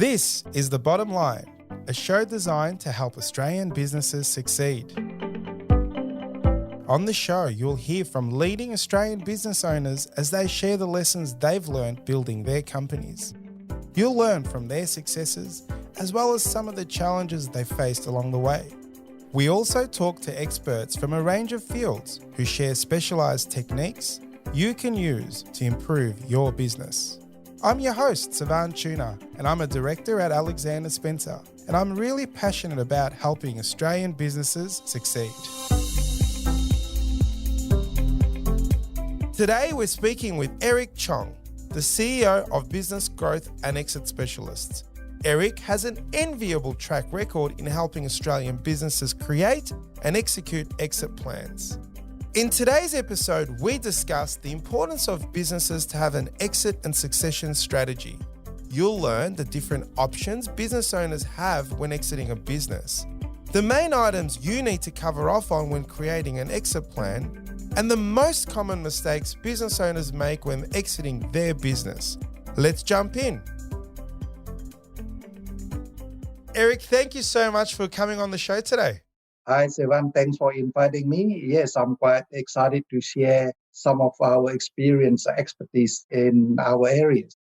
This is The Bottom Line, a show designed to help Australian businesses succeed. On the show, you'll hear from leading Australian business owners as they share the lessons they've learned building their companies. You'll learn from their successes as well as some of the challenges they've faced along the way. We also talk to experts from a range of fields who share specialised techniques you can use to improve your business. I'm your host, Tjoeng, and I'm a director at Alexander Spencer, and I'm really passionate about helping Australian businesses succeed. Today we're speaking with Eric Tjoeng, the CEO of Business Growth and Exit Specialists. Eric has an enviable track record in helping Australian businesses create and execute exit plans. In today's episode, we discuss the importance of businesses to have an exit and succession strategy. You'll learn the different options business owners have when exiting a business, the main items you need to cover off on when creating an exit plan, and the most common mistakes business owners make when exiting their business. Let's jump in. Eric, thank you so much for coming on the show today. Hi, Sevan. Thanks for inviting me. Yes, I'm quite excited to share some of our experience, expertise in our areas.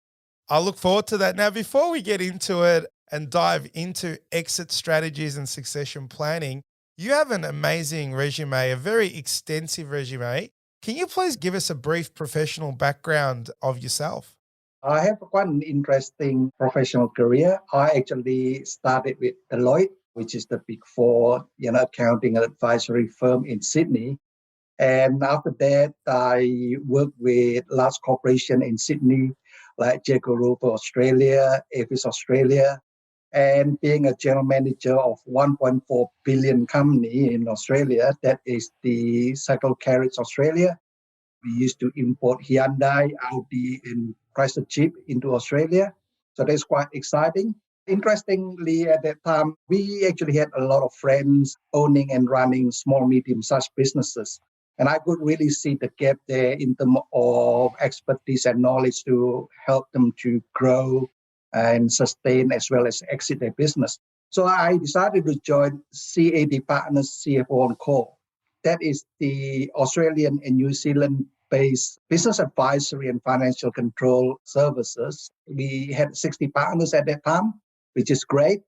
I look forward to that. Now, before we get into it and dive into exit strategies and succession planning, you have an amazing resume, a very extensive resume. Can you please give us a brief professional background of yourself? I have quite an interesting professional career. I actually started with Deloitte, which is the big four, accounting and advisory firm in Sydney. And after that, I worked with large corporations in Sydney, like Jaco Roper Australia, Avis Australia, and being a general manager of 1.4 billion company in Australia, that is the Cycle Carriage Australia. We used to import Hyundai, Audi, and Chrysler Jeep into Australia. So that's quite exciting. Interestingly, at that time, we actually had a lot of friends owning and running small, medium-sized businesses. And I could really see the gap there in terms of expertise and knowledge to help them to grow and sustain as well as exit their business. So I decided to join CAD Partners CFO & Co. That is the Australian and New Zealand-based business advisory and financial control services. We had 60 partners at that time, which is great.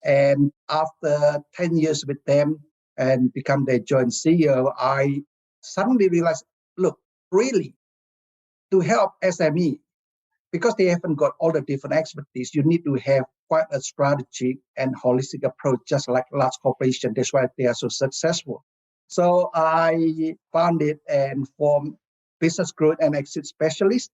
And after 10 years with them and become their joint CEO, I suddenly realized, look, really, to help SME, because they haven't got all the different expertise, you need to have quite a strategy and holistic approach, just like large corporations. That's why they are so successful. So I founded and formed Business Growth and Exit Specialists.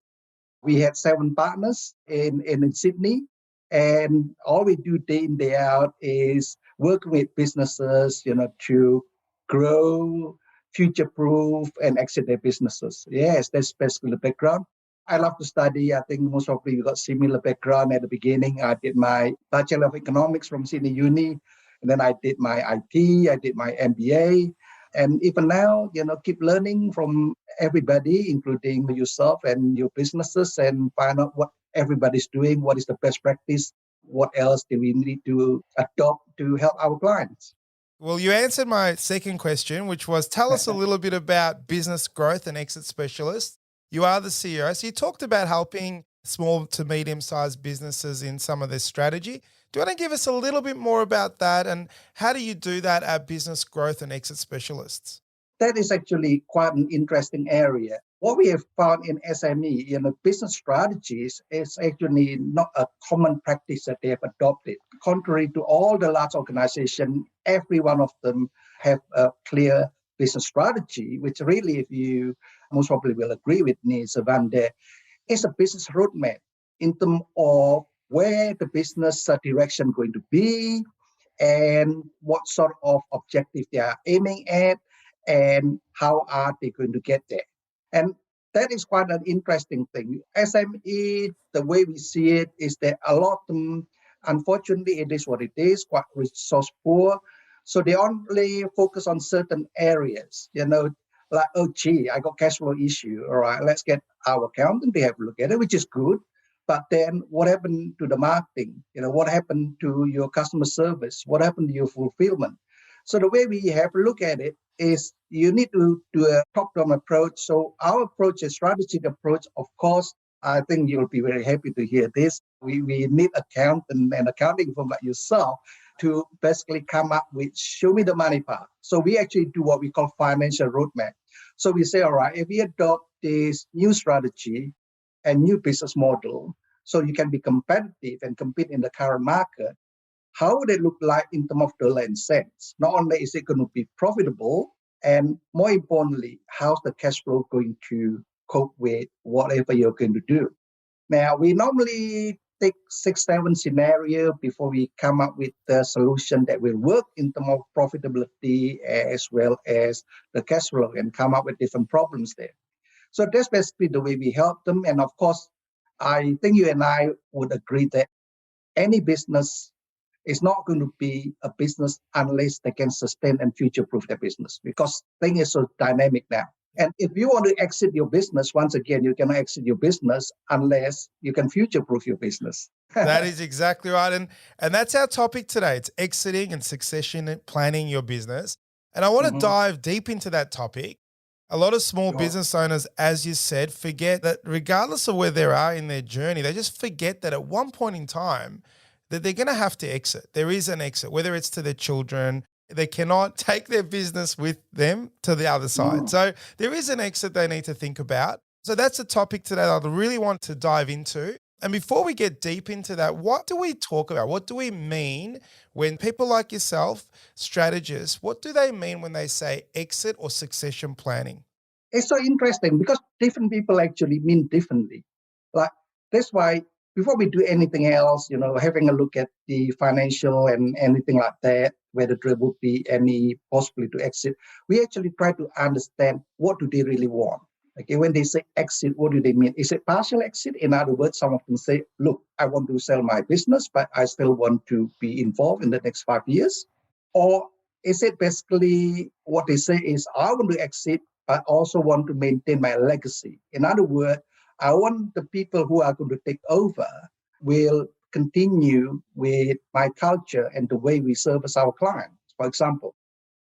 We had 7 partners in Sydney. And all we do day in, day out is working with businesses, to grow, future-proof, and exit their businesses. Yes, that's basically the background. I love to study. I think most of you got similar background at the beginning. I did my Bachelor of Economics from Sydney Uni. And then I did my IT, I did my MBA. And even now, keep learning from everybody, including yourself and your businesses, and find out what everybody's doing, what is the best practice, what else do we need to adopt to help our clients. Well, you answered my second question, which was tell us a little bit about Business Growth and Exit Specialists. You are the CEO. So you talked about helping small to medium-sized businesses in some of their strategy. Do you want to give us a little bit more about that, and how do you do that at Business Growth and Exit Specialists? That is actually quite an interesting area. What we have found in SME, business strategies is actually not a common practice that they have adopted. Contrary to all the large organizations, every one of them have a clear business strategy, which really, if you most probably will agree with me, Savan, there is a business roadmap in terms of where the business direction going to be and what sort of objective they are aiming at and how are they going to get there. And that is quite an interesting thing. SME, the way we see it is that a lot of them, unfortunately, it is what it is, quite resource poor. So they only focus on certain areas, like, I got cash flow issue. All right, let's get our accountant to have a look at it, which is good. But then what happened to the marketing? What happened to your customer service? What happened to your fulfillment? So the way we have to look at it is you need to do a top-down approach. So our approach, a strategic approach, of course, I think you'll be very happy to hear this. We need accountant and accounting firm like yourself to basically come up with show me the money part. So we actually do what we call financial roadmap. So we say, all right, if we adopt this new strategy and new business model, so you can be competitive and compete in the current market, how would it look like in terms of dollar and cents? Not only is it going to be profitable, and more importantly, how's the cash flow going to cope with whatever you're going to do? Now, we normally take 6, 7 scenarios before we come up with the solution that will work in terms of profitability as well as the cash flow and come up with different problems there. So that's basically the way we help them. And of course, I think you and I would agree that any business is not going to be a business unless they can sustain and future-proof their business, because things is so dynamic now. And if you want to exit your business, once again, you cannot exit your business unless you can future-proof your business. That is exactly right. And that's our topic today. It's exiting and succession planning your business. And I want to dive deep into that topic. A lot of small business owners, as you said, forget that regardless of where they are in their journey, they just forget that at one point in time that they're going to have to exit. There is an exit, whether it's to their children. They cannot take their business with them to the other side. So there is an exit they need to think about. So that's a topic today that I really want to dive into. And before we get deep into that, what do we talk about? What do we mean when people like yourself, strategists, what do they mean when they say exit or succession planning? It's so interesting because different people actually mean differently. Like, that's why before we do anything else, having a look at the financial and anything like that, whether there would be any possibility to exit, we actually try to understand what do they really want. Okay, when they say exit, what do they mean? Is it partial exit? In other words, some of them say, look, I want to sell my business, but I still want to be involved in the next 5 years. Or is it basically what they say is, I want to exit, but also want to maintain my legacy. In other words, I want the people who are going to take over will continue with my culture and the way we service our clients, for example.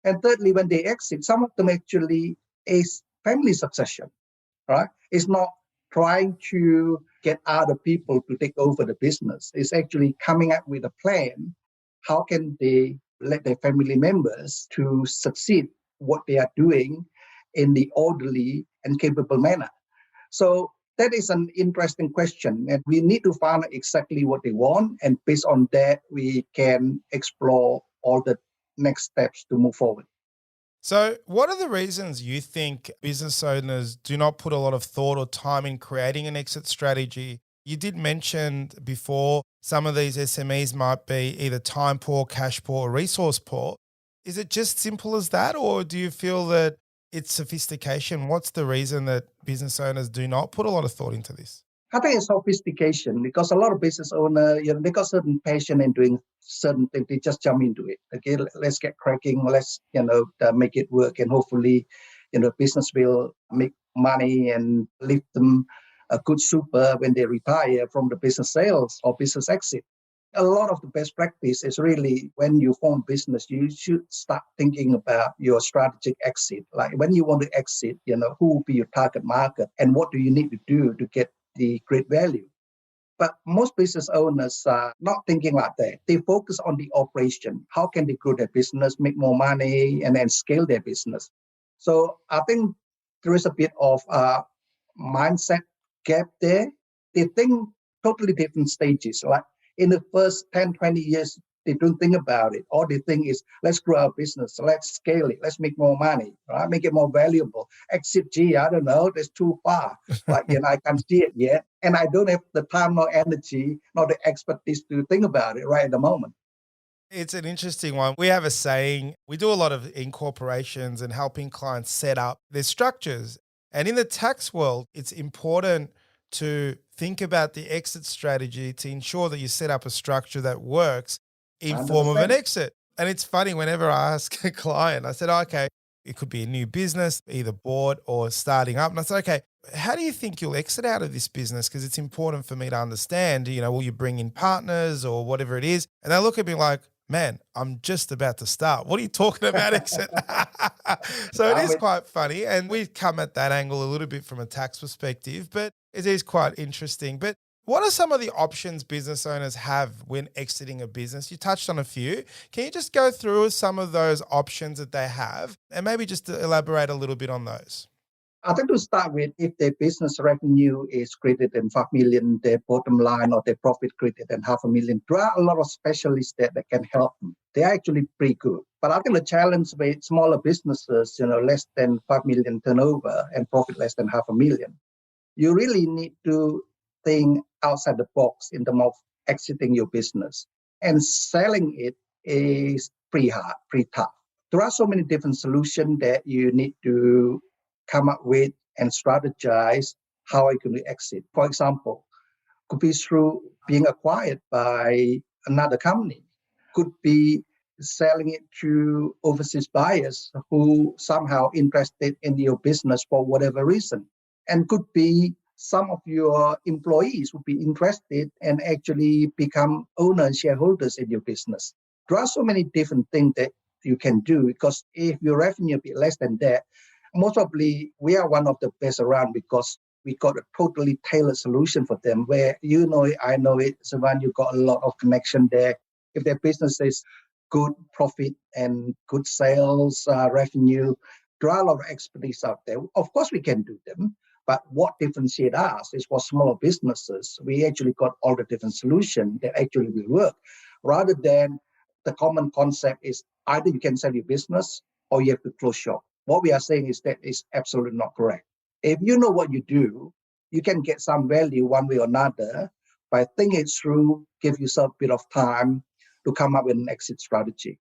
And thirdly, when they exit, some of them actually is family succession, right? It's not trying to get other people to take over the business. It's actually coming up with a plan. How can they let their family members to succeed what they are doing in the orderly and capable manner? So that is an interesting question, and we need to find out exactly what they want, and based on that, we can explore all the next steps to move forward. So what are the reasons you think business owners do not put a lot of thought or time in creating an exit strategy? You did mention before some of these SMEs might be either time poor, cash poor, or resource poor. Is it just simple as that, or do you feel that it's sophistication? What's the reason that business owners do not put a lot of thought into this? I think it's sophistication because a lot of business owners, they got certain passion in doing certain things. They just jump into it. Okay, let's get cracking. Let's, make it work. And hopefully, business will make money and leave them a good super when they retire from the business sales or business exit. A lot of the best practice is really when you form business, you should start thinking about your strategic exit. Like when you want to exit, who will be your target market and what do you need to do to get the great value. But most business owners are not thinking like that. They focus on the operation. How can they grow their business, make more money, and then scale their business? So I think there is a bit of a mindset gap there. They think totally different stages. Like in the first 10, 20 years, they don't think about it. All they think is, let's grow our business, let's scale it, let's make more money, right? Make it more valuable. Exit, I don't know, that's too far. Like, I can't see it yet. And I don't have the time nor energy nor the expertise to think about it right at the moment. It's an interesting one. We have a saying, we do a lot of incorporations and helping clients set up their structures. And in the tax world, it's important to think about the exit strategy to ensure that you set up a structure that works in 100%. form of an exit. And it's funny, whenever I ask a client, I said, okay, It could be a new business, either bought or starting up. And I said, okay, how do you think you'll exit out of this business? Because it's important for me to understand, will you bring in partners or whatever it is? And they look at me like, man, I'm just about to start. What are you talking about, exit? So it I is mean, quite funny. And we come at that angle a little bit from a tax perspective, but it is quite interesting. But what are some of the options business owners have when exiting a business? You touched on a few. Can you just go through some of those options that they have and maybe just to elaborate a little bit on those? I think to start with, if their business revenue is greater than 5 million, their bottom line or their profit greater than 500,000, there are a lot of specialists that can help them. They're actually pretty good. But I think the challenge with smaller businesses, less than 5 million turnover and profit less than 500,000, you really need to think outside the box in terms of exiting your business. And selling it is pretty hard, pretty tough. There are so many different solutions that you need to come up with and strategize how are you going to exit. For example, could be through being acquired by another company, could be selling it to overseas buyers who somehow interested in your business for whatever reason, and could be some of your employees would be interested and actually become owners and shareholders in your business. There are so many different things that you can do, because if your revenue be less than that, most probably we are one of the best around, because we got a totally tailored solution for them where you know it, I know it. So when you got a lot of connection there, if their business is good profit and good sales revenue, there are a lot of expertise out there. Of course, we can do them. But what differentiates us is for smaller businesses, we actually got all the different solutions that actually will work, rather than the common concept is either you can sell your business or you have to close shop. What we are saying is that is absolutely not correct. If you know what you do, you can get some value one way or another by thinking it through, give yourself a bit of time to come up with an exit strategy.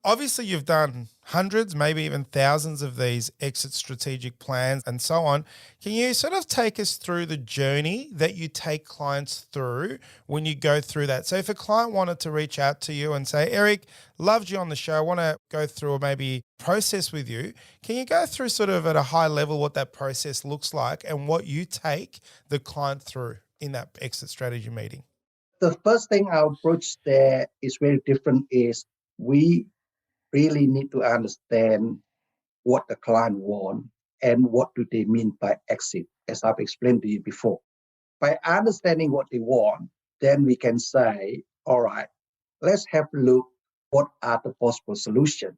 Obviously, you've done hundreds, maybe even thousands of these exit strategic plans and so on. Can you sort of take us through the journey that you take clients through when you go through that? So if a client wanted to reach out to you and say, Eric, loved you on the show, I want to go through or maybe process with you. Can you go through sort of at a high level what that process looks like and what you take the client through in that exit strategy meeting? The first thing our approach there is very different is we really need to understand what the client want and what do they mean by exit, as I've explained to you before. By understanding what they want, then we can say, all right, let's have a look what are the possible solutions.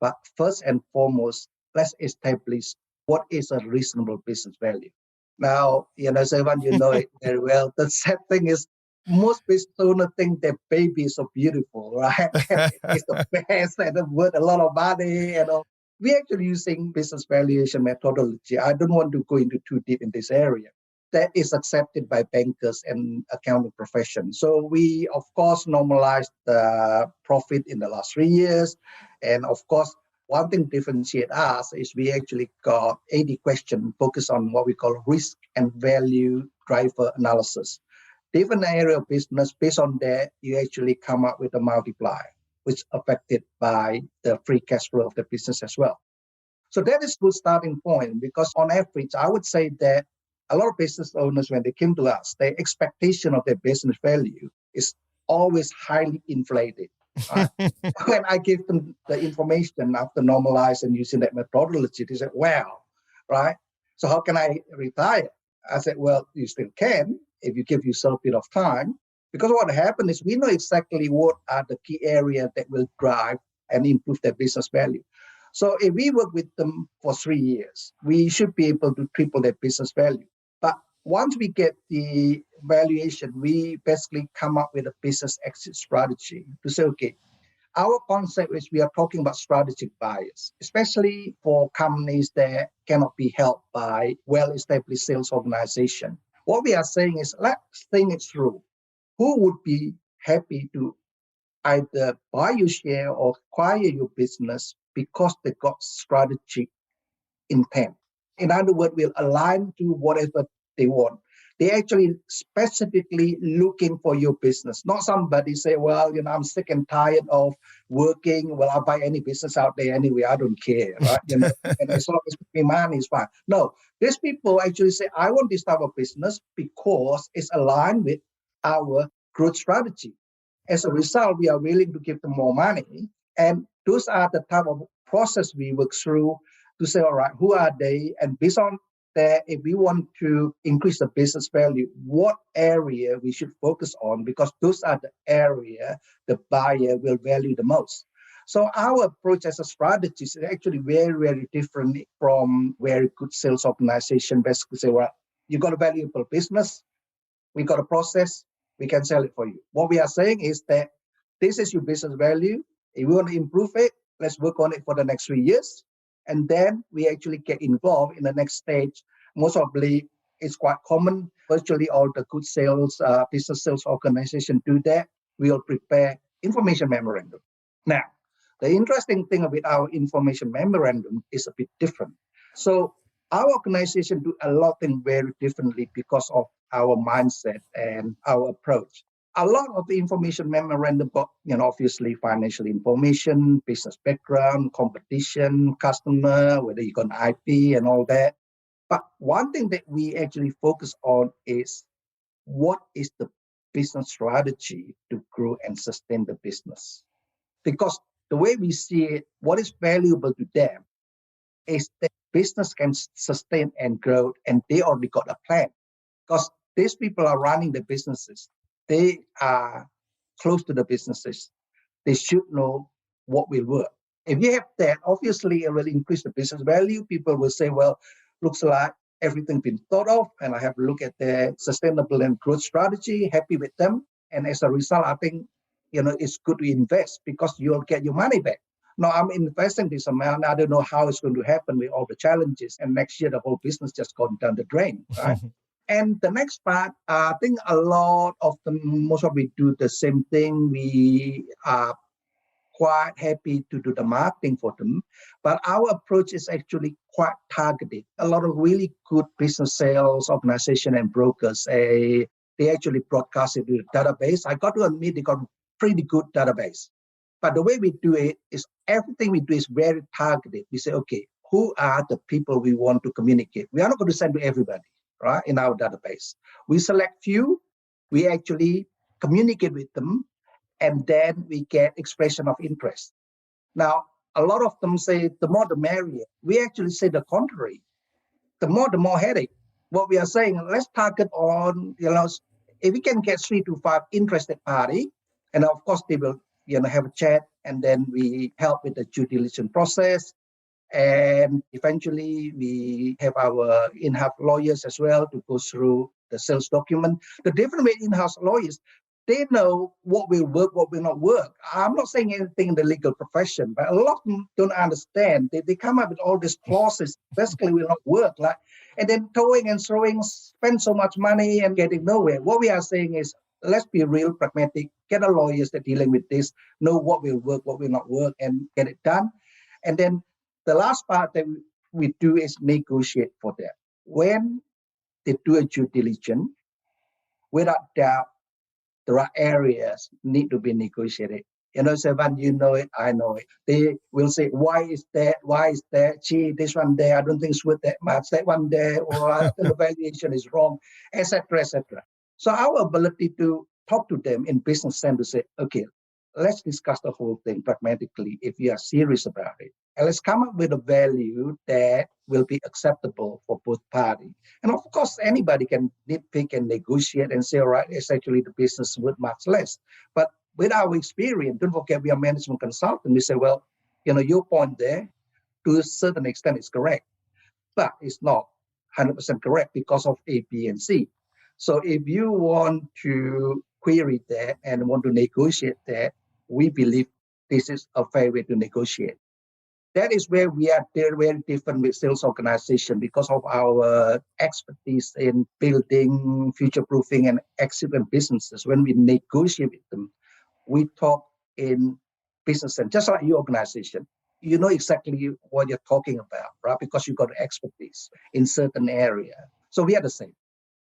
But first and foremost, let's establish what is a reasonable business value. Now, Sevan, you know it very well. The sad thing is most business owners think their baby is so beautiful, right? And it's the best and worth a lot of money. We're actually using business valuation methodology. I don't want to go into too deep in this area. That is accepted by bankers and accounting profession. So we, of course, normalized the profit in the last 3 years. And of course, one thing differentiate us is we actually got 80 questions focused on what we call risk and value driver analysis. Different area of business, based on that, you actually come up with a multiplier, which is affected by the free cash flow of the business as well. So that is a good starting point, because on average, I would say that a lot of business owners, when they came to us, their expectation of their business value is always highly inflated. Right? When I give them the information after normalize and using that methodology, they say, wow, right? So how can I retire? I said, well, you still can if you give yourself a bit of time. Because what happened is we know exactly what are the key areas that will drive and improve their business value. So if we work with them for 3 years, we should be able to triple their business value. But once we get the valuation, we basically come up with a business exit strategy to say, okay, our concept is we are talking about strategic buyers, especially for companies that cannot be helped by well-established sales organization. What we are saying is, let's think it through. Who would be happy to either buy your share or acquire your business because they got strategic intent? In other words, we'll align to whatever they want. They actually specifically looking for your business, not somebody say, well, I'm sick and tired of working. Well, I'll buy any business out there anyway. I don't care, right? And as long as my money is fine. No, these people actually say, I want this type of business because it's aligned with our growth strategy. As a result, we are willing to give them more money. And those are the type of process we work through to say, all right, who are they? And based on that, if we want to increase the business value, what area we should focus on, because those are the area the buyer will value the most. So our approach as a strategist is actually very, very different from very good sales organization. Basically say, well, you got a valuable business, we got a process, we can sell it for you. What we are saying is that this is your business value. If we want to improve it, let's work on it for the next 3 years. And then we actually get involved in the next stage. Most probably, it's quite common. Virtually all the good sales, business sales organization do that. We'll prepare information memorandum. Now, the interesting thing with our information memorandum is a bit different. So our organization do a lot of things very differently because of our mindset and our approach. A lot of the information memorandum got, obviously financial information, business background, competition, customer, whether you got an IP and all that. But one thing that we actually focus on is what is the business strategy to grow and sustain the business. Because the way we see it, what is valuable to them is that business can sustain and grow, and they already got a plan. Because these people are running the businesses. They are close to the businesses. They should know what will work. If you have that, obviously it will increase the business value. People will say, well, looks like everything been thought of, and I have to look at the sustainable and growth strategy, happy with them. And as a result, I think, it's good to invest because you'll get your money back. Now I'm investing this amount. I don't know how it's going to happen with all the challenges. And next year, the whole business just gone down the drain, right? And the next part, I think a lot of them, most of we do the same thing. We are quite happy to do the marketing for them. But our approach is actually quite targeted. A lot of really good business sales organization and brokers, they actually broadcast it to the database. I got to admit, they got a pretty good database. But the way we do it is everything we do is very targeted. We say, okay, who are the people we want to communicate? We are not going to send to everybody, right, in our database. We select few, we actually communicate with them, and then we get expression of interest. Now, a lot of them say the more the merrier. We actually say the contrary. The more headache. What we are saying, let's target on, if we can get 3 to 5 interested party, and of course they will, have a chat, and then we help with the due diligence process. And eventually we have our in-house lawyers as well to go through the sales document. The difference with in-house lawyers, they know what will work, what will not work. I'm not saying anything in the legal profession, but a lot of them don't understand. They come up with all these clauses, basically will not work. And then towing and throwing, spend so much money and getting nowhere. What we are saying is, let's be real, pragmatic, get a lawyers that dealing with this, know what will work, what will not work, and get it done. And then the last part that we do is negotiate for them. When they do a due diligence, without doubt, there are areas need to be negotiated. Sevan, you know it, I know it. They will say, why is that? Why is that? Gee, this one there, I don't think it's worth that much. That one there, or the valuation is wrong, etc., etc. So our ability to talk to them in business sense to say, okay, let's discuss the whole thing pragmatically if you are serious about it. And let's come up with a value that will be acceptable for both parties. And of course, anybody can nitpick and negotiate and say, all right, it's actually the business worth much less. But with our experience, don't forget we are management consultant. We say, well, your point there, to a certain extent, is correct. But it's not 100% correct because of A, B, and C. So if you want to query that and want to negotiate that, we believe this is a fair way to negotiate. That is where we are very, very different with sales organization because of our expertise in building, future-proofing, and excellent businesses. When we negotiate with them, we talk in business and just like your organization. You know exactly what you're talking about, right? Because you got expertise in certain area. So we are the same.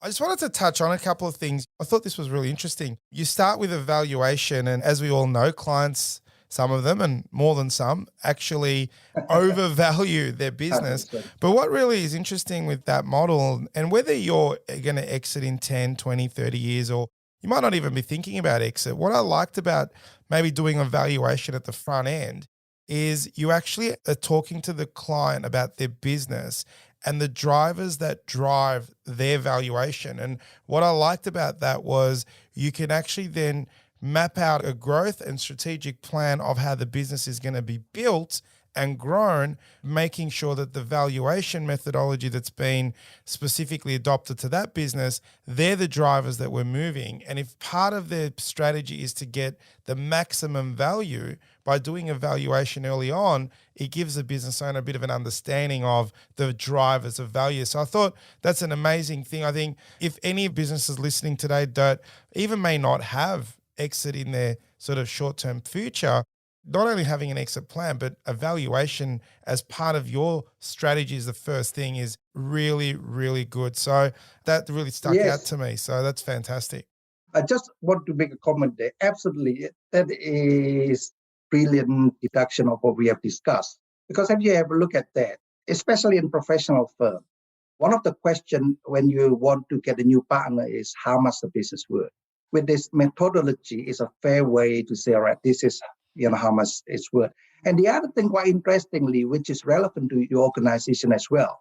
I just wanted to touch on a couple of things. I thought this was really interesting. You start with evaluation, and as we all know, clients, some of them and more than some, actually overvalue their business. That's right. But what really is interesting with that model, and whether you're going to exit in 10, 20, 30 years, or you might not even be thinking about exit, what I liked about maybe doing evaluation at the front end is you actually are talking to the client about their business and the drivers that drive their valuation. And what I liked about that was you can actually then map out a growth and strategic plan of how the business is going to be built and grown, making sure that the valuation methodology that's been specifically adopted to that business, they're the drivers that we're moving. And if part of their strategy is to get the maximum value by doing a valuation early on, it gives the business owner a bit of an understanding of the drivers of value. So I thought that's an amazing thing. I think if any businesses listening today don't even may not have exit in their sort of short-term future, not only having an exit plan, but evaluation as part of your strategy is the first thing is really, really good. So that really stuck out Yes, to me. So that's fantastic. I just want to make a comment there. Absolutely, that is brilliant deduction of what we have discussed. Because if you have a look at that, especially in professional firm, one of the questions when you want to get a new partner is how much the business worth. With this methodology, is a fair way to say, all right, this is how much it's worth. And the other thing, quite interestingly, which is relevant to your organization as well,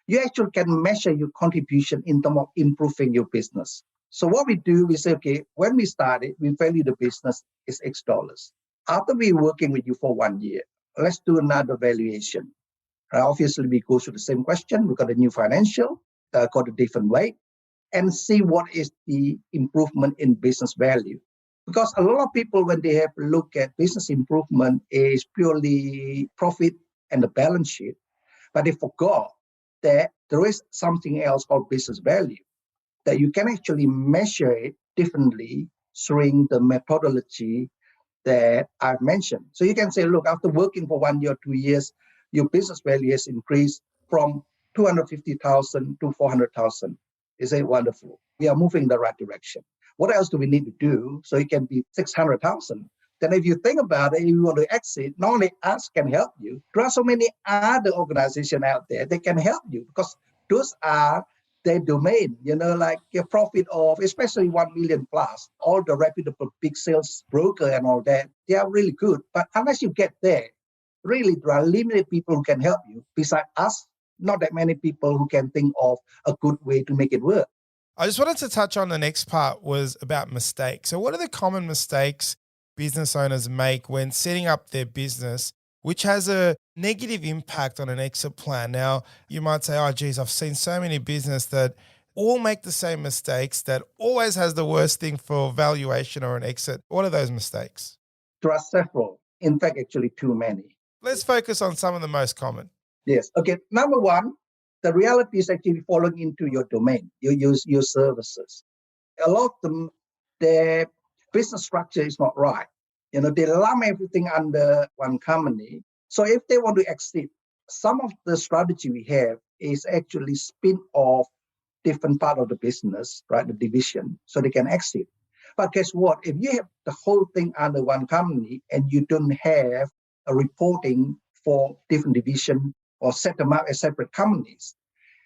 you actually can measure your contribution in terms of improving your business. So what we do, we say, okay, when we started, we value the business is X dollars. After we're working with you for 1 year, let's do another valuation. Obviously, we go through the same question. We got a new financial, got a different way, and see what is the improvement in business value. Because a lot of people, when they have a look at business improvement, is purely profit and the balance sheet, but they forgot that there is something else called business value, that you can actually measure it differently through the methodology that I've mentioned. So you can say, look, after working for 1 year, 2 years, your business value has increased from 250,000 to 400,000. Is it wonderful? We are moving in the right direction. What else do we need to do so it can be 600,000? Then if you think about it, if you want to exit, not only us can help you, there are so many other organizations out there that can help you because those are their domain, like a profit of, especially 1 million plus, all the reputable big sales broker and all that, they are really good. But unless you get there, really, there are limited people who can help you. Besides us, not that many people who can think of a good way to make it work. I just wanted to touch on the next part was about mistakes. So what are the common mistakes business owners make when setting up their business, which has a negative impact on an exit plan? Now, you might say, oh, geez, I've seen so many business that all make the same mistakes that always has the worst thing for valuation or an exit. What are those mistakes? There are several. In fact, actually too many. Let's focus on some of the most common. Yes. Okay. Number one, the reality is actually falling into your domain. You use your services. A lot of them, their business structure is not right. They lump everything under one company. So if they want to exit, some of the strategy we have is actually spin off different part of the business, right? The division, so they can exit. But guess what? If you have the whole thing under one company and you don't have a reporting for different division or set them up as separate companies,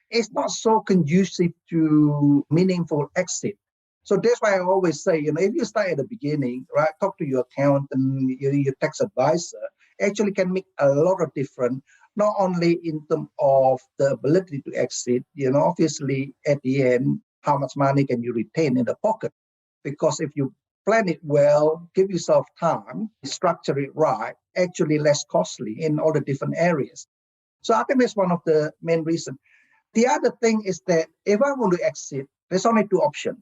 it's not so conducive to meaningful exit. So that's why I always say, if you start at the beginning, right, talk to your accountant, your tax advisor, actually can make a lot of difference, not only in terms of the ability to exit, obviously at the end, how much money can you retain in the pocket? Because if you plan it well, give yourself time, structure it right, actually less costly in all the different areas. So I think that's one of the main reasons. The other thing is that if I want to exit, there's only two options.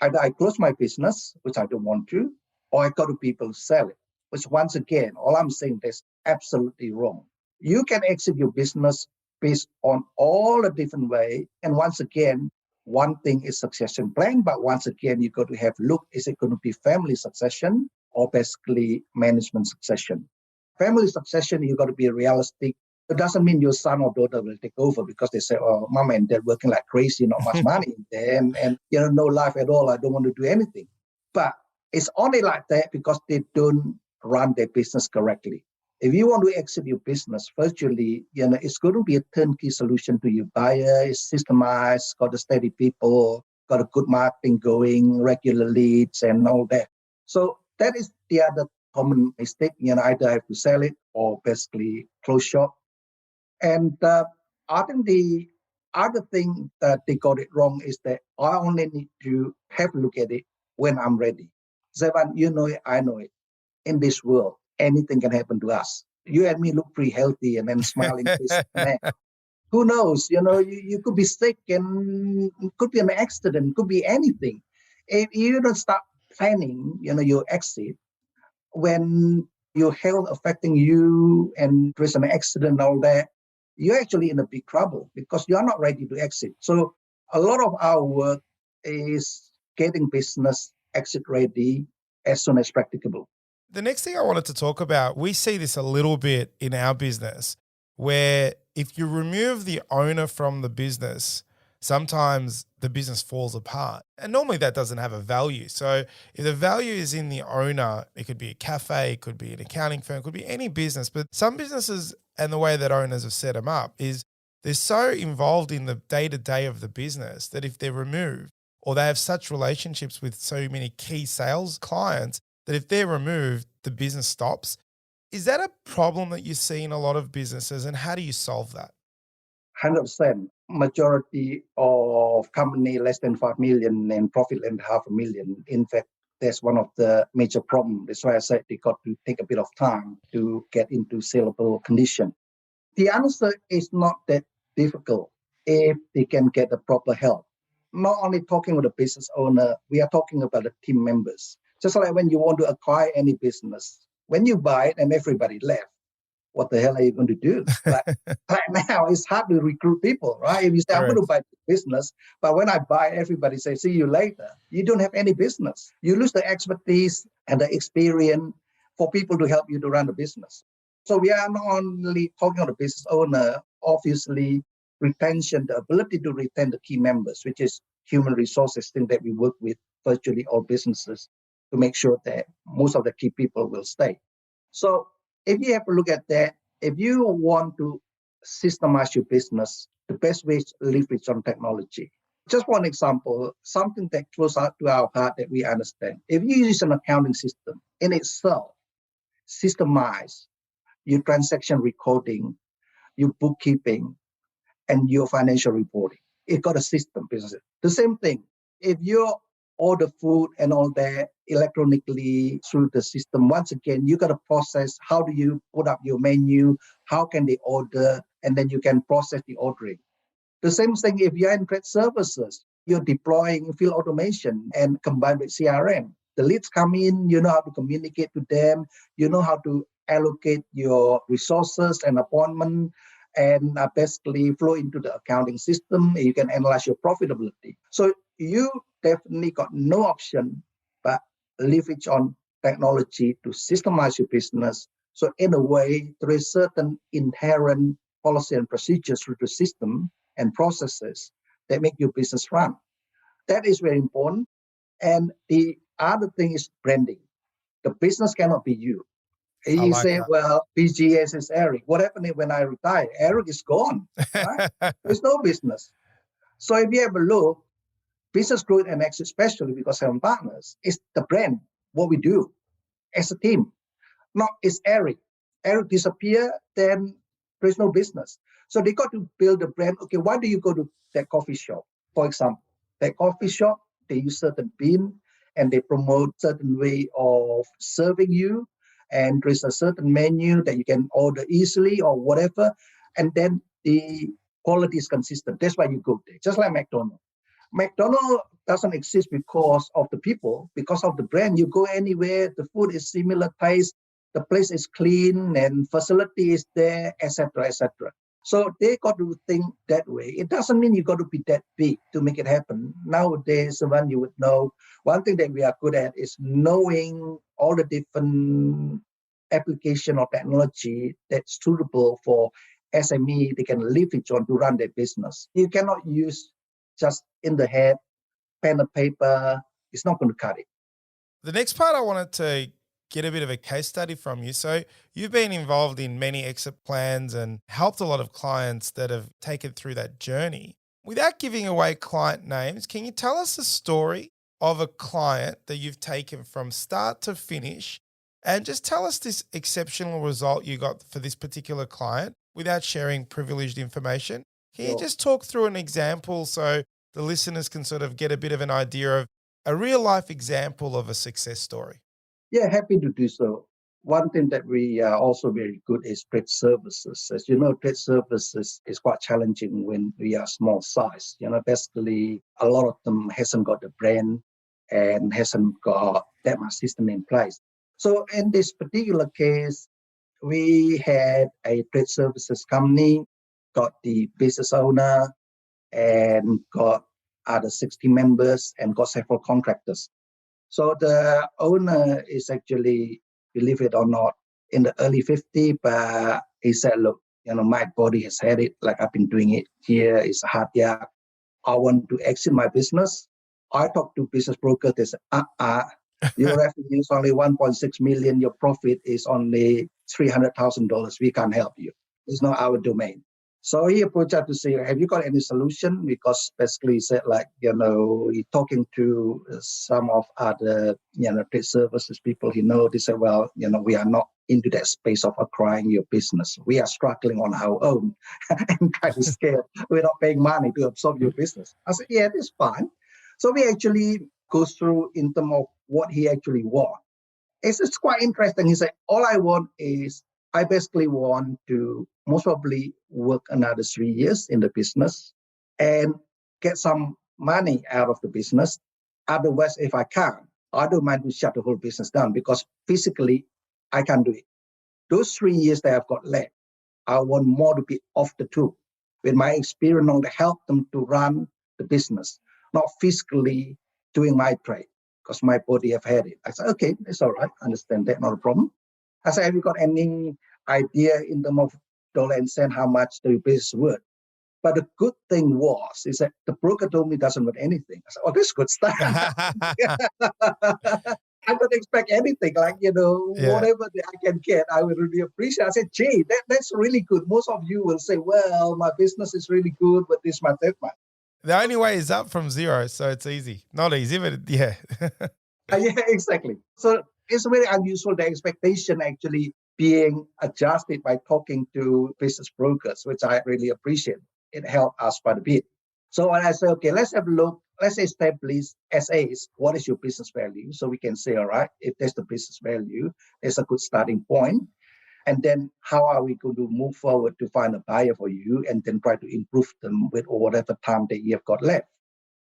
Either I close my business, which I don't want to, or I go to people to sell it, which once again, all I'm saying is absolutely wrong. You can exit your business based on all the different ways. And once again, one thing is succession plan, but once again, you got to have look, is it going to be family succession or basically management succession? Family succession, you got to be realistic It doesn't mean your son or daughter will take over because they say, oh, mom and dad working like crazy, not much money in there, and no life at all. I don't want to do anything. But it's only like that because they don't run their business correctly. If you want to exit your business, virtually, it's going to be a turnkey solution to your buyer. It's systemized, got a steady people, got a good marketing going, regular leads, and all that. So that is the other common mistake. Either I have to sell it or basically close shop. And I think the other thing that they got it wrong is that I only need to have a look at it when I'm ready. Zevan, you know it, I know it. In this world, anything can happen to us. You and me look pretty healthy and then smiling face. Man, who knows? You could be sick and it could be an accident, could be anything. If you don't start planning, your exit, when your health affecting you and there's an accident and all that, you're actually in a big trouble because you're not ready to exit. So a lot of our work is getting business exit ready as soon as practicable. The next thing I wanted to talk about, we see this a little bit in our business, where if you remove the owner from the business, sometimes the business falls apart. And normally that doesn't have a value. So if the value is in the owner, it could be a cafe, it could be an accounting firm, it could be any business. But some businesses and the way that owners have set them up is they're so involved in the day-to-day of the business that if they're removed, or they have such relationships with so many key sales clients, that if they're removed, the business stops. Is that a problem that you see in a lot of businesses, and how do you solve that? 100%. Majority of company less than 5 million and profit less than half a million. In fact, that's one of the major problems. That's why I said they got to take a bit of time to get into saleable condition. The answer is not that difficult if they can get the proper help. Not only talking with the business owner, we are talking about the team members. Just like when you want to acquire any business, when you buy it and everybody left, what the hell are you going to do? Like right now, it's hard to recruit people, right? If you say, I'm going to buy business, but when I buy, everybody says, see you later. You don't have any business. You lose the expertise and the experience for people to help you to run the business. So we are not only talking about the business owner, obviously retention, the ability to retain the key members, which is human resources thing that we work with virtually all businesses to make sure that most of the key people will stay. So if you have a look at that, if you want to systemize your business, the best way is leverage on technology. Just one example, something that close out to our heart that we understand. If you use an accounting system in itself, systemize your transaction recording, your bookkeeping, and your financial reporting. It got a system business. The same thing. If you order food and all that electronically through the system, once again, you got to process how do you put up your menu, how can they order, and then you can process the ordering. The same thing if you're in trade services, you're deploying field automation and combined with CRM. The leads come in, you know how to communicate to them, you know how to allocate your resources and appointment and basically flow into the accounting system. You can analyze your profitability. So you definitely got no option but leverage on technology to systemize your business. So in a way, there is certain inherent policy and procedures through the system and processes that make your business run. That is very important. And the other thing is branding. The business cannot be you. You say, that. well, BGS is Eric. What happened when I retire? Eric is gone, right? There's no business. So if you have a look, business growth and exit, especially because I'm partners, is the brand, what we do as a team. Not it's Eric. Eric disappear, then there's no business. So they got to build a brand. Okay, why do you go to that coffee shop? For example, that coffee shop, they use certain bean and they promote certain way of serving you. And there's a certain menu that you can order easily or whatever. And then the quality is consistent. That's why you go there. Just like McDonald's. McDonald's doesn't exist because of the people, because of the brand. You go anywhere, the food is similar taste, the place is clean and facility is there, etc., etc. So they got to think that way. It doesn't mean you got to be that big to make it happen. Nowadays, when you would know, one thing that we are good at is knowing all the different application or technology that's suitable for SME, they can leverage on to run their business. You cannot use just in the head, pen and paper. It's not going to cut it. The next part I wanted to get a bit of a case study from you. So you've been involved in many exit plans and helped a lot of clients that have taken through that journey. Without giving away client names, can you tell us a story of a client that you've taken from start to finish and just tell us this exceptional result you got for this particular client without sharing privileged information? Can you just talk through an example so the listeners can sort of get a bit of an idea of a real life example of a success story? Yeah, happy to do so. One thing that we are also very good is trade services. As you know, trade services is quite challenging when we are small size. Basically, a lot of them hasn't got the brand and hasn't got that much system in place. So in this particular case, we had a trade services company, got the business owner, and got other 60 members and got several contractors. So the owner is actually, believe it or not, in the early 50s, but he said, look, my body has had it, like I've been doing it here, it's a hard work. I want to exit my business. I talked to business brokers, they said, your revenue is only 1.6 million, your profit is only $300,000, we can't help you. It's not our domain. So he approached us to say, have you got any solution? Because basically he said, he talking to some of other, trade services people he know. They said, well, we are not into that space of acquiring your business. We are struggling on our own and kind of scared. We're not paying money to absorb your business. I said, yeah, that's fine. So we actually go through in terms of what he actually wants. It's quite interesting. He said, all I want is, I basically want to most probably work another 3 years in the business and get some money out of the business. Otherwise, if I can't, I don't mind to shut the whole business down because physically I can't do it. Those 3 years that I've got left, I want more to be off the tool with my experience on to help them to run the business, not physically doing my trade because my body have had it. I said, okay, it's all right. I understand that, not a problem. I said, have you got any idea in terms of dollar and cent how much the business worth? But the good thing was, is that the broker told me doesn't worth anything. I said, oh, this good stuff. I don't expect anything, whatever that I can get, I would really appreciate. I said, gee, that's really good. Most of you will say, well, my business is really good, but this much, that much. The only way is up from zero, so it's easy. Not easy, but yeah. Yeah, exactly. So it's very unusual, the expectation actually being adjusted by talking to business brokers, which I really appreciate. It helped us quite a bit. So when I say, okay, let's have a look, let's establish SAs, what is your business value? So we can say, all right, if there's the business value, there's a good starting point. And then how are we going to move forward to find a buyer for you and then try to improve them with whatever time that you have got left.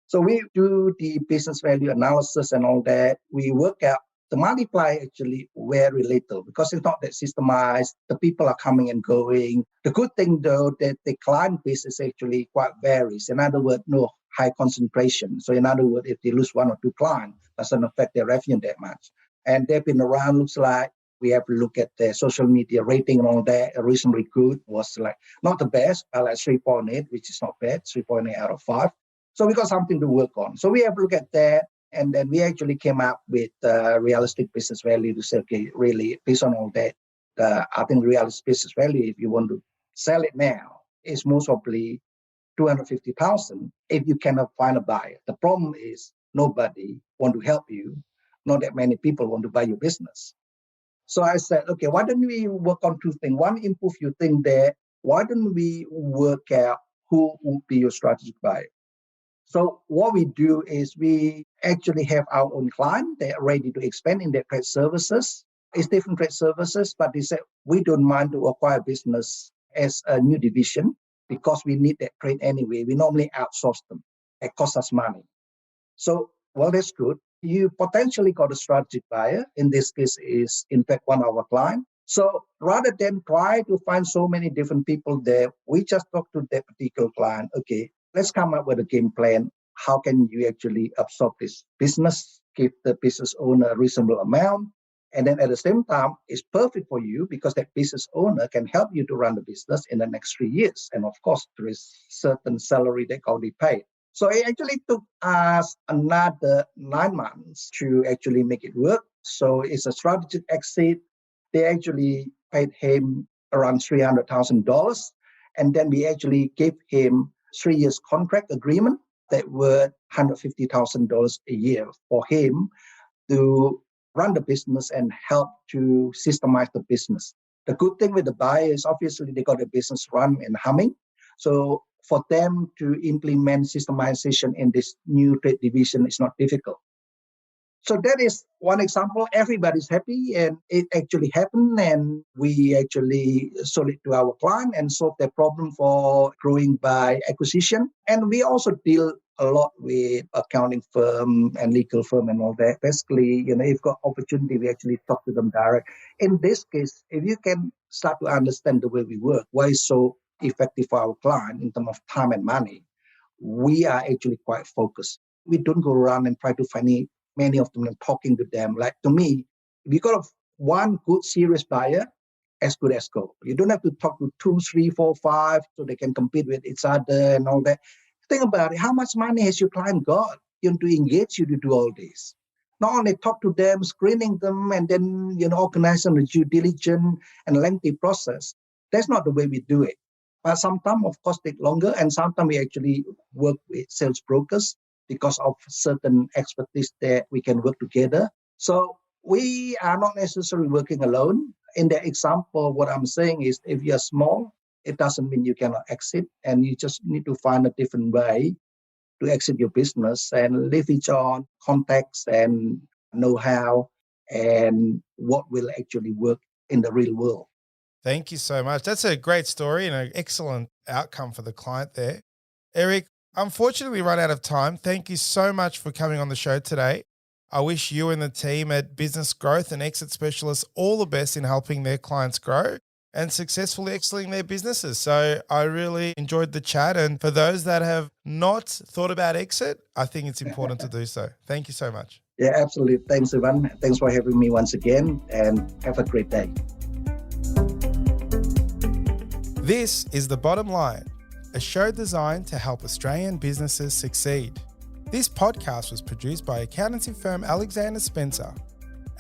So we do the business value analysis and all that. We work out the multiply actually very little because it's not that systemized. The people are coming and going. The good thing though that the client base is actually quite varies. In other words, no high concentration. So in other words, if they lose one or two clients, doesn't affect their revenue that much. And they've been around, looks like we have to look at the social media rating and all that. Reasonably good, was like not the best, but like 3.8, which is not bad, 3.8 out of 5. So we got something to work on. So we have to look at that. And then we actually came up with realistic business value to say, okay, really, based on all that, I think realistic business value, if you want to sell it now, is most probably 250,000 if you cannot find a buyer. The problem is nobody want to help you. Not that many people want to buy your business. So I said, okay, why don't we work on two things? One, improve your thing there. Why don't we work out who would be your strategic buyer? So what we do is we actually have our own client. They are ready to expand in their trade services. It's different trade services, but they say, we don't mind to acquire business as a new division because we need that trade anyway. We normally outsource them. It costs us money. So, well, that's good. You potentially got a strategic buyer. In this case is, in fact, one of our clients. So rather than try to find so many different people there, we just talk to that particular client. Okay, let's come up with a game plan. How can you actually absorb this business, give the business owner a reasonable amount, And then at the same time, it's perfect for you because that business owner can help you to run the business in the next 3 years. And of course, there is certain salary they already paid. So it actually took us another 9 months to actually make it work. So it's a strategic exit. They actually paid him around $300,000. And then we actually gave him 3 years contract agreement that were $150,000 a year for him to run the business and help to systemize the business. The good thing with the buyer is obviously they got the business run and humming. So for them to implement systemization in this new trade division is not difficult. So that is one example. Everybody's happy and it actually happened, and we actually sold it to our client and solved their problem for growing by acquisition. And we also deal a lot with accounting firm and legal firm and all that. Basically, if you've got opportunity, we actually talk to them direct. In this case, if you can start to understand the way we work, why it's so effective for our client in terms of time and money, we are actually quite focused. We don't go around and try to find many of them and talking to them. Like to me, if you got one good serious buyer, as good as gold. You don't have to talk to 2, 3, 4, 5 so they can compete with each other and all that. Think about it. How much money has your client got to engage you to do all this? Not only talk to them, screening them, and then organizing the due diligence and lengthy process. That's not the way we do it. But sometimes, of course, take longer, and sometimes we actually work with sales brokers because of certain expertise that we can work together. So we are not necessarily working alone. In the example, what I'm saying is if you're small, it doesn't mean you cannot exit, and you just need to find a different way to exit your business and leverage on contacts and know-how and what will actually work in the real world. Thank you so much. That's a great story and an excellent outcome for the client there. Eric, unfortunately, we run out of time. Thank you so much for coming on the show today. I wish you and the team at Business Growth and Exit Specialists all the best in helping their clients grow and successfully exiting their businesses. So I really enjoyed the chat. And for those that have not thought about exit, I think it's important to do so. Thank you so much. Yeah, absolutely. Thanks, Ivan. Thanks for having me once again, and have a great day. This is The Bottom Line, a show designed to help Australian businesses succeed. This podcast was produced by accountancy firm Alexander Spencer.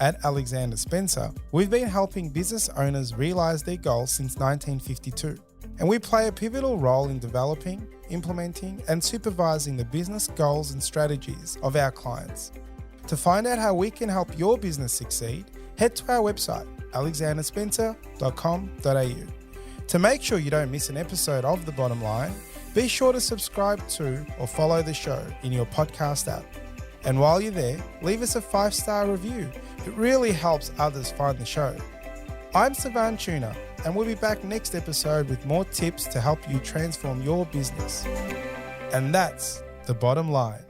At Alexander Spencer, we've been helping business owners realise their goals since 1952, and we play a pivotal role in developing, implementing, and supervising the business goals and strategies of our clients. To find out how we can help your business succeed, head to our website, alexanderspencer.com.au. To make sure you don't miss an episode of The Bottom Line, be sure to subscribe to or follow the show in your podcast app. And while you're there, leave us a 5-star review. It really helps others find the show. I'm Savan Tuna, and we'll be back next episode with more tips to help you transform your business. And that's The Bottom Line.